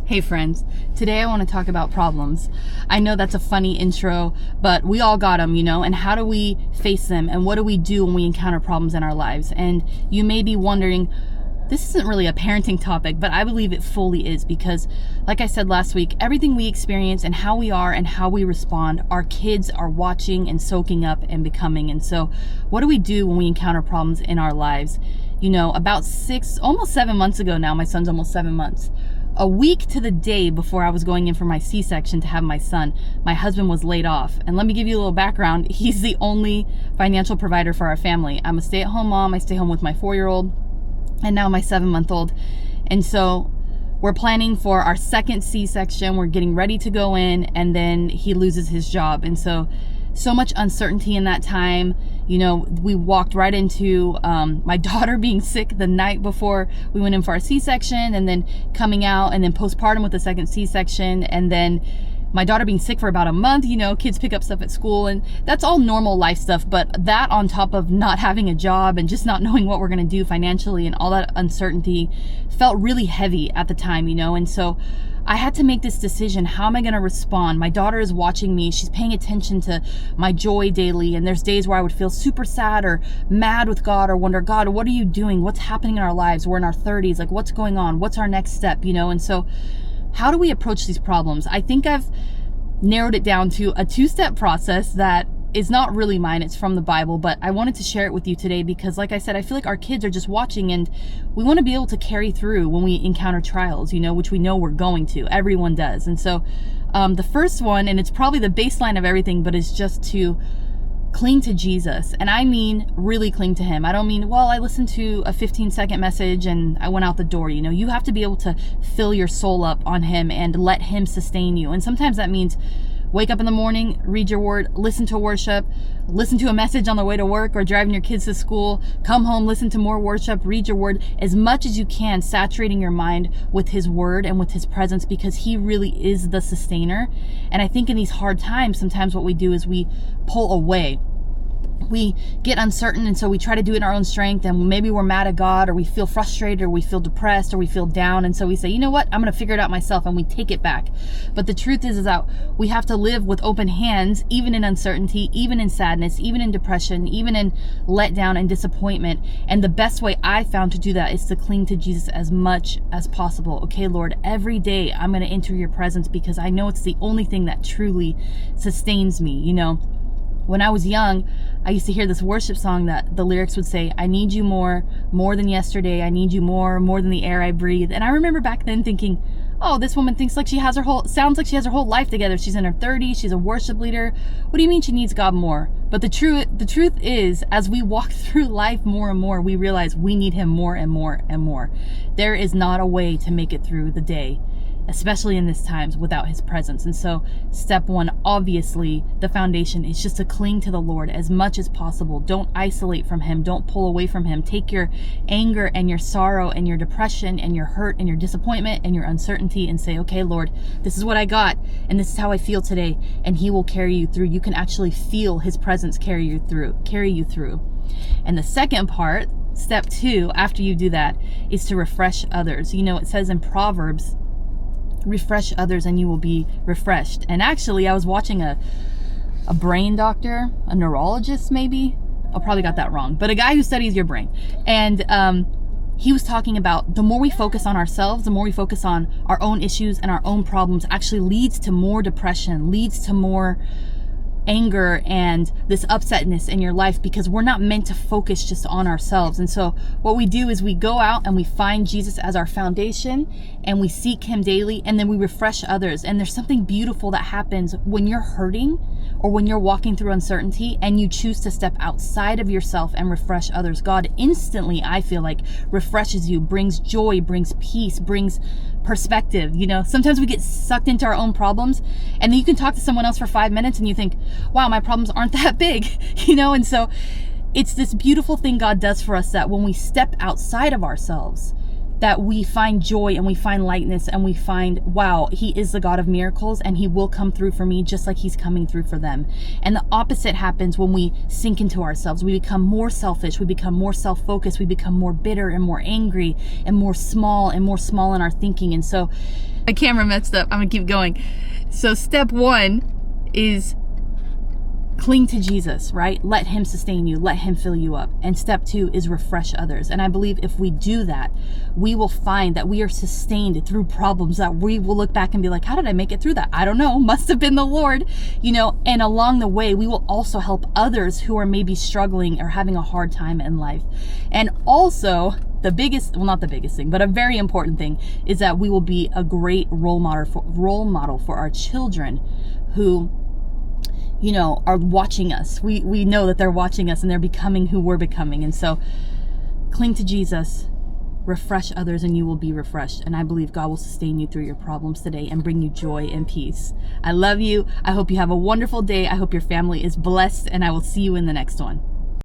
Hey friends, today I want to talk about problems. I know that's a funny intro, but we all got them, and how do we face them and what do we do when we encounter problems in our lives? And you may be wondering, this isn't really a parenting topic, but I believe it fully is because, like I said last week, everything we experience and how we are and how we respond, our kids are watching and soaking up and becoming. And so what do we do when we encounter problems in our lives? About almost 7 months ago now, my son's almost 7 months. A week to the day before I was going in for my C-section to have my son, my husband was laid off. And let me give you a little background. He's the only financial provider for our family. I'm a stay-at-home mom. I stay home with my 4-year-old and now my 7-month-old. And so we're planning for our second C-section. We're getting ready to go in, and then he loses his job. And so much uncertainty in that time. We walked right into my daughter being sick the night before we went in for our C-section, and then coming out, and then postpartum with the second C-section, and then my daughter being sick for about a month. Kids pick up stuff at school, and that's all normal life stuff. But that on top of not having a job and just not knowing what we're going to do financially and all that uncertainty felt really heavy at the time, And so I had to make this decision. How am I going to respond? My daughter is watching me. She's paying attention to my joy daily. And there's days where I would feel super sad or mad with God or wonder, God, what are you doing? What's happening in our lives? We're in our 30s. Like, what's going on? What's our next step? And so how do we approach these problems? I think I've narrowed it down to a 2-step process that is not really mine. It's from the Bible, but I wanted to share it with you today because, like I said, I feel like our kids are just watching, and we want to be able to carry through when we encounter trials, which we know we're going to. Everyone does. And so the first one, and it's probably the baseline of everything, but it's just to cling to Jesus. And I mean really cling to him. I don't mean, well, I listened to a 15-second message and I went out the door. You have to be able to fill your soul up on him and let him sustain you. And sometimes that means wake up in the morning, read your word, listen to worship, listen to a message on the way to work or driving your kids to school, come home, listen to more worship, read your word as much as you can, saturating your mind with his word and with his presence, because he really is the sustainer. And I think in these hard times, sometimes what we do is we pull away. We get uncertain, and so we try to do it in our own strength, and maybe we're mad at God, or we feel frustrated, or we feel depressed, or we feel down, and so we say, you know what, I'm going to figure it out myself, and we take it back. But the truth is that we have to live with open hands, even in uncertainty, even in sadness, even in depression, even in letdown and disappointment. And the best way I found to do that is to cling to Jesus as much as possible. Okay, Lord, every day I'm going to enter your presence because I know it's the only thing that truly sustains me. When I was young, I used to hear this worship song that the lyrics would say, I need you more than yesterday. I need you more than the air I breathe. And I remember back then thinking, oh, this woman sounds like she has her whole life together. She's in her 30s. She's a worship leader. What do you mean she needs God more? But the truth is, as we walk through life more and more, we realize we need him more and more and more. There is not a way to make it through the day, especially in these times, without his presence. And so step one, obviously, the foundation is just to cling to the Lord as much as possible. Don't isolate from him. Don't pull away from him. Take your anger and your sorrow and your depression and your hurt and your disappointment and your uncertainty and say, okay, Lord, this is what I got, and this is how I feel today, and he will carry you through. You can actually feel his presence carry you through. And the second part, step 2, after you do that, is to refresh others. It says in Proverbs, refresh others and you will be refreshed. And actually, I was watching a brain doctor, a neurologist maybe. I probably got that wrong, but a guy who studies your brain. And he was talking about the more we focus on ourselves, the more we focus on our own issues and our own problems actually leads to more depression, leads to more anger and this upsetness in your life, because we're not meant to focus just on ourselves. And so what we do is we go out and we find Jesus as our foundation and we seek him daily, and then we refresh others. And there's something beautiful that happens when you're hurting or when you're walking through uncertainty and you choose to step outside of yourself and refresh others. God instantly, I feel like, refreshes you, brings joy, brings peace, brings perspective. Sometimes we get sucked into our own problems, and then you can talk to someone else for 5 minutes and you think, wow, my problems aren't that big, and so it's this beautiful thing God does for us, that when we step outside of ourselves, that we find joy and we find lightness and we find, wow, he is the God of miracles and he will come through for me just like he's coming through for them. And the opposite happens when we sink into ourselves. We become more selfish, we become more self-focused, we become more bitter and more angry and more small in our thinking. And so my camera messed up. I'm gonna keep going. So step 1 is cling to Jesus, right? Let him sustain you. Let him fill you up. And step 2 is refresh others. And I believe if we do that, we will find that we are sustained through problems that we will look back and be like, how did I make it through that? I don't know. Must have been the Lord, and along the way, we will also help others who are maybe struggling or having a hard time in life. And also, the biggest, well, not the biggest thing, but a very important thing is that we will be a great role model for our children who are watching us. We know that they're watching us and they're becoming who we're becoming. And so cling to Jesus, refresh others, and you will be refreshed. And I believe God will sustain you through your problems today and bring you joy and peace. I love you. I hope you have a wonderful day. I hope your family is blessed, and I will see you in the next one.